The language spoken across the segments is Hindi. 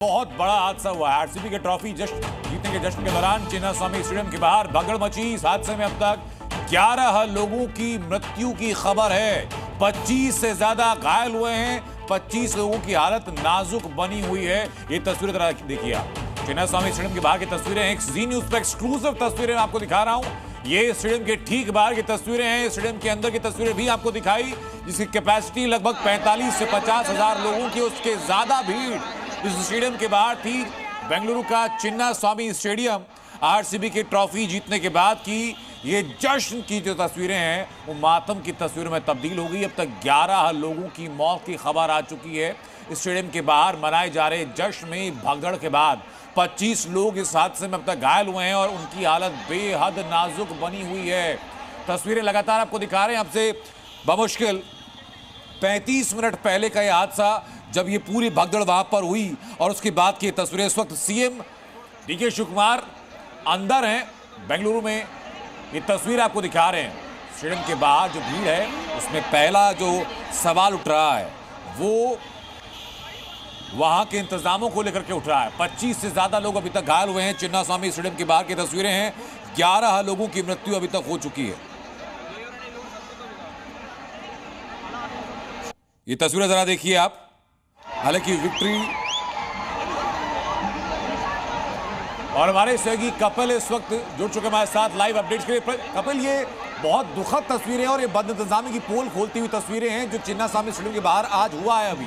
बहुत बड़ा हादसा हुआ है। आरसीबी के ट्रॉफी जीतने के जश्न के दौरान चिन्नास्वामी स्टेडियम के बाहर भगदड़ मची। इस हादसे में अब तक 11 लोगों की मृत्यु की खबर है। 25 से ज्यादा घायल हुए हैं। 25 लोगों की हालत नाजुक बनी हुई है। ये तस्वीरें जरा देखिए आप, चिन्नास्वामी स्टेडियम के बाहर की तस्वीरें हैं। जी न्यूज पर एक्सक्लूसिव तस्वीरें मैं आपको दिखा रहा हूं। ये स्टेडियम के ठीक बाहर की तस्वीरें हैं। स्टेडियम के अंदर की तस्वीरें भी आपको दिखाई, जिसकी कैपेसिटी लगभग 45 से 50 हजार लोगों की, उसके ज्यादा भीड़ इस स्टेडियम के बाहर थी। बेंगलुरु का चिन्नास्वामी स्टेडियम आरसीबी की ट्रॉफी जीतने के बाद की ये जश्न की जो तस्वीरें हैं वो मातम की तस्वीरों में तब्दील हो गई। अब तक 11 लोगों की मौत की खबर आ चुकी है। स्टेडियम के बाहर मनाए जा रहे जश्न में भगदड़ के बाद 25 लोग इस हादसे में अब तक घायल हुए हैं और उनकी हालत बेहद नाजुक बनी हुई है। तस्वीरें लगातार आपको दिखा रहे हैं। आपसे बमुश्किल 35 मिनट पहले का यह हादसा, जब ये पूरी भगदड़ वहां पर हुई और उसके बाद की तस्वीरें। इस वक्त सीएम डीके शिव कुमार अंदर हैं बेंगलुरु में। ये तस्वीर आपको दिखा रहे हैं। स्टेडियम के बाहर जो भीड़ है उसमें पहला जो सवाल उठ रहा है वो वहां के इंतजामों को लेकर के उठ रहा है। 25 से ज्यादा लोग अभी तक घायल हुए हैं। चिन्नास्वामी स्टेडियम के बाहर की तस्वीरें हैं। 11 लोगों की मृत्यु अभी तक हो चुकी है। ये तस्वीरें जरा देखिए आप। हालांकि विक्ट्री और हमारे सहयोगी कपिल इस वक्त जुड़ चुके हमारे साथ लाइव अपडेट्स के लिए। कपिल, ये बहुत दुखद तस्वीरें और ये बदइंतजामी की पोल खोलती हुई तस्वीरें हैं जो चिन्नास्वामी स्टेडियम के बाहर आज हुआ है अभी।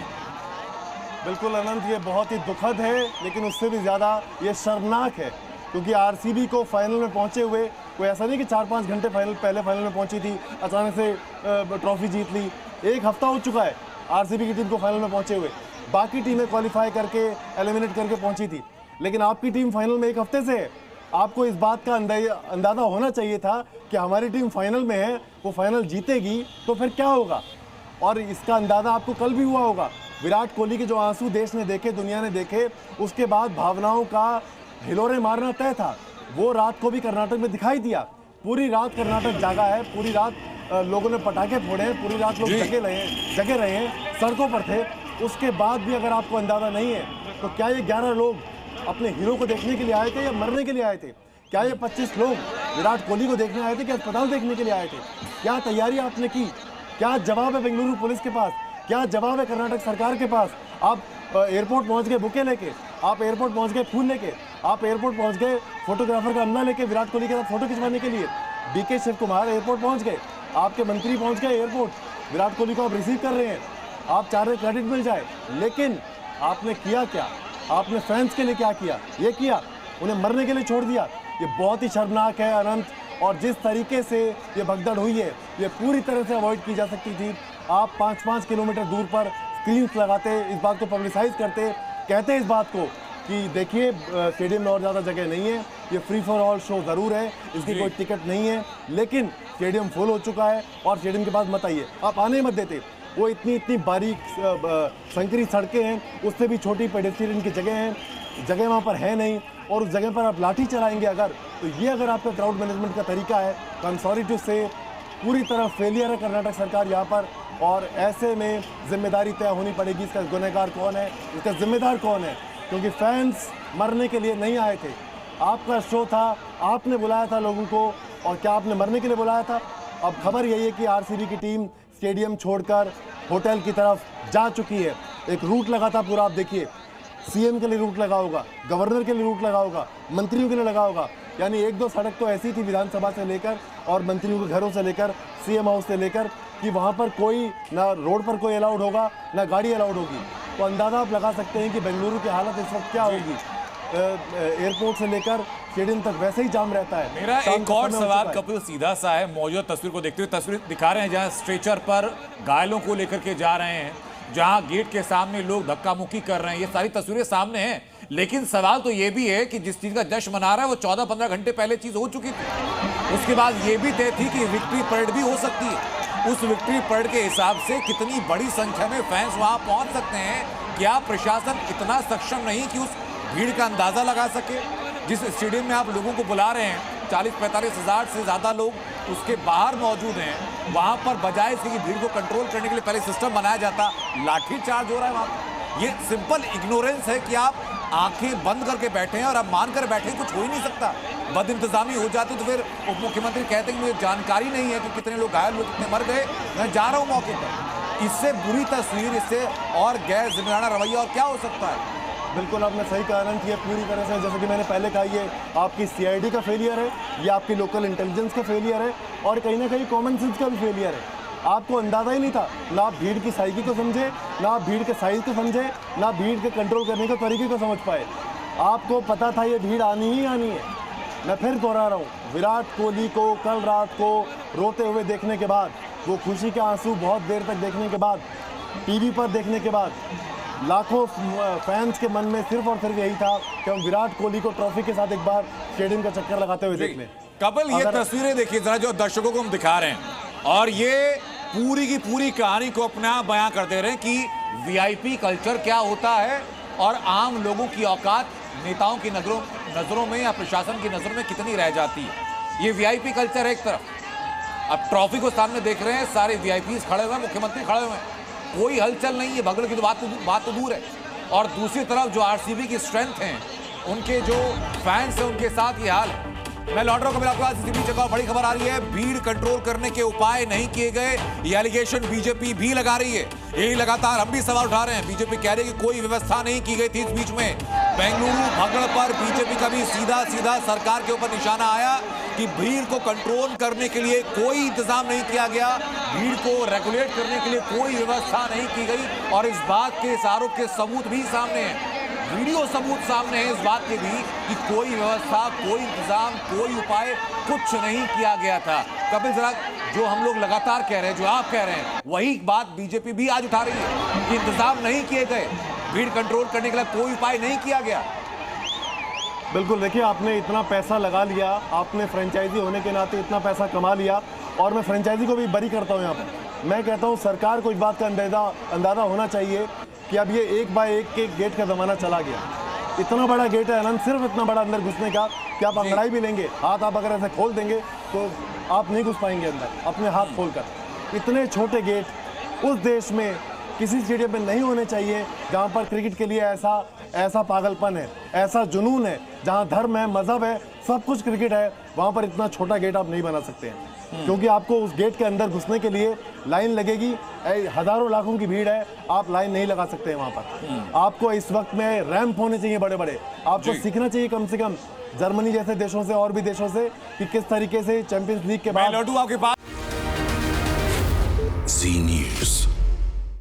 बिल्कुल अनंत, ये बहुत ही दुखद है, लेकिन उससे भी ज़्यादा ये शर्मनाक है, क्योंकि आरसीबी को फाइनल में पहुंचे हुए कोई ऐसा नहीं कि 4-5 घंटे पहले फाइनल में पहुंची थी, अचानक से ट्रॉफी जीत ली। एक हफ्ता हो चुका है आरसीबी की टीम को फाइनल में पहुंचे हुए। बाकी टीमें क्वालिफाई करके एलिमिनेट करके पहुंची थी, लेकिन आपकी टीम फाइनल में एक हफ्ते से है। आपको इस बात का अंदाज़ा होना चाहिए था कि हमारी टीम फाइनल में है, वो फाइनल जीतेगी तो फिर क्या होगा। और इसका अंदाज़ा आपको कल भी हुआ होगा। विराट कोहली के जो आंसू देश ने देखे, दुनिया ने देखे, उसके बाद भावनाओं का हिलोरे मारना तय था। वो रात को भी कर्नाटक में दिखाई दिया। पूरी रात कर्नाटक जागा है, पूरी रात लोगों ने पटाखे फोड़े हैं, पूरी रात लोग जगे रहे हैं, सड़कों पर थे। उसके बाद भी अगर आपको अंदाज़ा नहीं है तो क्या ये 11 लोग अपने हीरो को देखने के लिए आए थे या मरने के लिए आए थे? क्या ये 25 लोग विराट कोहली को देखने आए थे कि अस्पताल देखने के लिए आए थे? क्या तैयारी आपने की? क्या जवाब है बेंगलुरु पुलिस के पास? क्या जवाब है कर्नाटक सरकार के पास? आप एयरपोर्ट पहुंच गए बुके लेके, आप एयरपोर्ट पहुंच गए फूल लेके, आप एयरपोर्ट पहुंच गए फोटोग्राफर का अमला लेके विराट कोहली के साथ फोटो खिंचवाने के लिए। डीके शिव कुमार एयरपोर्ट पहुंच गए, आपके मंत्री पहुंच गए एयरपोर्ट, विराट कोहली को आप रिसीव कर रहे हैं, आप चाह रहे क्रेडिट मिल जाए। लेकिन आपने किया क्या? आपने फैंस के लिए क्या किया? ये किया, उन्हें मरने के लिए छोड़ दिया। ये बहुत ही शर्मनाक है अनंत। और जिस तरीके से ये भगदड़ हुई है, ये पूरी तरह से अवॉइड की जा सकती थी। आप 5-5 किलोमीटर दूर पर स्क्रीन्स लगाते, इस बात को पब्लिसाइज करते, कहते इस बात को कि देखिए स्टेडियम में और ज़्यादा जगह नहीं है, ये फ्री फॉर ऑल शो ज़रूर है, इसकी कोई टिकट नहीं है, लेकिन स्टेडियम फुल हो चुका है और स्टेडियम के पास मत आइए। आप आने मत देते। वो इतनी बारीक संकरी सड़कें हैं, उससे भी छोटी पेडेस्ट्रियन की जगह हैं, जगह वहाँ पर है नहीं, और उस जगह पर आप लाठी चलाएंगे अगर, तो ये अगर आपका क्राउड मैनेजमेंट का तरीका है, तो आई एम सॉरी टू से पूरी तरह फेलियर है कर्नाटक सरकार यहाँ पर। और ऐसे में जिम्मेदारी तय होनी पड़ेगी, इसका गुनहगार कौन है, इसका जिम्मेदार कौन है, क्योंकि फैंस मरने के लिए नहीं आए थे। आपका शो था, आपने बुलाया था लोगों को, और क्या आपने मरने के लिए बुलाया था? अब खबर यही है कि आरसीबी की टीम स्टेडियम छोड़कर होटल की तरफ जा चुकी है। एक रूट लगा था पूरा, आप देखिए, सीएम के लिए रूट लगा होगा, गवर्नर के लिए रूट लगा होगा, मंत्रियों के लिए लगा होगा। यानी 1-2 सड़क तो ऐसी थी विधानसभा से लेकर और मंत्रियों के घरों से लेकर सीएम हाउस से लेकर कि वहाँ पर कोई ना रोड पर कोई अलाउड होगा ना गाड़ी अलाउड होगी। तो अंदाज़ा आप लगा सकते हैं कि बेंगलुरु की हालत इस वक्त क्या होगी। एयरपोर्ट से लेकर स्टेडियम तक वैसे ही जाम रहता है। मेरा एक और सवाल कपिल सीधा सा है, मौजूदा तस्वीर को देखते हुए तस्वीर दिखा रहे हैं जहां स्ट्रेचर पर घायलों को लेकर के जा रहे हैं, जहां गेट के सामने लोग धक्का मुक्की कर रहे हैं। ये सारी तस्वीरें सामने हैं, लेकिन सवाल तो ये भी है कि जिस चीज का जश्न मना रहा है वो 14-15 घंटे पहले चीज हो चुकी थी। उसके बाद ये भी तय थी कि विक्ट्री परेड भी हो सकती है। उस विक्ट्री परेड के हिसाब से कितनी बड़ी संख्या में फैंस वहां पहुंच सकते हैं? क्या प्रशासन इतना सक्षम नहीं कि उस भीड़ का अंदाजा लगा सके? जिस स्टेडियम में आप लोगों को बुला रहे हैं, 40-45 हजार से ज्यादा लोग उसके बाहर मौजूद हैं, वहां पर बजाय इसके भीड़ को कंट्रोल करने के लिए पहले सिस्टम बनाया जाता, लाठी चार्ज हो रहा है वहां। ये सिंपल इग्नोरेंस है कि आप आंखें बंद करके बैठे हैं और अब मान कर बैठे हैं, कुछ हो ही नहीं सकता। बद इंतजामी हो जाती तो फिर उप मुख्यमंत्री कहते हैं कि मुझे जानकारी नहीं है कि कितने लोग घायल हुए, कितने मर गए, मैं जा रहा हूं मौके पर। इससे बुरी तस्वीर, इससे और गैर जिम्मेदाराना रवैया और क्या हो सकता है? बिल्कुल आपने सही कारण किया पूरी तरह से। जैसे कि मैंने पहले कहा, ये आपकी सीआईडी का फेलियर है, ये आपकी लोकल इंटेलिजेंस का फेलियर है और कहीं ना कहीं कॉमन सेंस का भी फेलियर है। आपको अंदाजा ही नहीं था, ना आप भीड़ की साइकी को समझे, ना आप भीड़ के साइज को समझे, ना भीड़ के कंट्रोल करने के तरीके को समझ पाए। आपको पता था ये भीड़ आनी ही आनी है। मैं फिर दोहरा रहा हूँ, विराट कोहली को कल रात को रोते हुए देखने के बाद, वो खुशी के आंसू बहुत देर तक देखने के बाद, टीवी पर देखने के बाद, लाखों फैंस के मन में सिर्फ और सिर्फ यही था कि हम विराट कोहली को ट्रॉफी के साथ एक बार स्टेडियम का चक्कर लगाते हुए देख लें। कपिल, ये तस्वीरें देखिए जरा जो दर्शकों को हम दिखा रहे हैं, और ये पूरी की पूरी कहानी को अपने आप बयां कर दे रहे हैं कि वीआईपी कल्चर क्या होता है और आम लोगों की औकात नेताओं की नजरों में या प्रशासन की नजरों में कितनी रह जाती है। ये वीआईपी कल्चर है एक तरफ, अब ट्रॉफी को सामने देख रहे हैं, सारे वीआईपीज खड़े हुए हैं, मुख्यमंत्री खड़े हुए हैं, कोई हलचल नहीं है, भगड़ की तो बात तो दूर है। और दूसरी तरफ जो आरसीबी की स्ट्रेंथ है, उनके जो फैंस हैं, उनके साथ ये हाल है। मैं लौट रहा हूं, आपके पास इसी बीच एक और बड़ी खबर आ रही है। भीड़ कंट्रोल करने के उपाय नहीं किए गए, ये एलिगेशन बीजेपी भी लगा रही है। यही लगातार हम भी सवाल उठा रहे हैं। बीजेपी कह रही है कि कोई व्यवस्था नहीं की गई थी इस बीच में। बेंगलुरु भगड़ पर बीजेपी का भी सीधा सरकार के ऊपर निशाना आया कि भीड़ को कंट्रोल करने के लिए कोई इंतजाम नहीं किया गया, भीड़ को रेगुलेट करने के लिए कोई व्यवस्था नहीं की गई। और इस बात के, इस आरोप के सबूत भी सामने हैं, वीडियो सबूत सामने है इस बात के भी कि कोई व्यवस्था, कोई इंतजाम, कोई उपाय कुछ नहीं किया गया था। कपिल, जरा जो हम लोग लगातार कह रहे हैं, जो आप कह रहे हैं, वही बात बीजेपी भी आज उठा रही है कि इंतजाम नहीं किए गए, भीड़ कंट्रोल करने के लिए कोई उपाय नहीं किया गया। बिल्कुल, देखिए आपने इतना पैसा लगा लिया, आपने फ्रेंचाइजी होने के नाते इतना पैसा कमा लिया, और मैं फ्रेंचाइजी को भी बरी करता हूँ यहाँ पर। मैं कहता हूँ सरकार को इस बात का अंदाजा होना चाहिए कि अब ये एक बाय एक के गेट का ज़माना चला गया। इतना बड़ा गेट है अनंत, सिर्फ इतना बड़ा अंदर घुसने का कि आप अंगड़ाई भी लेंगे, हाथ आप अगर ऐसे खोल देंगे तो आप नहीं घुस पाएंगे अंदर अपने हाथ खोलकर। इतने छोटे गेट उस देश में किसी स्टेडियम में नहीं होने चाहिए जहाँ पर क्रिकेट के लिए ऐसा पागलपन है, ऐसा जुनून है, जहाँ धर्म है, मजहब है, सब कुछ क्रिकेट है। वहाँ पर इतना छोटा गेट आप नहीं बना सकते हैं, क्योंकि आपको उस गेट के अंदर घुसने के लिए लाइन लगेगी। हजारों लाखों की भीड़ है, आप लाइन नहीं लगा सकते हैं वहाँ पर। आपको इस वक्त में रैंप होने चाहिए बड़े बड़े, आपको सीखना चाहिए कम से कम जर्मनी जैसे देशों से और भी देशों से कि किस तरीके से चैंपियंस लीग के बाद। मैं लौटूं आपके पास।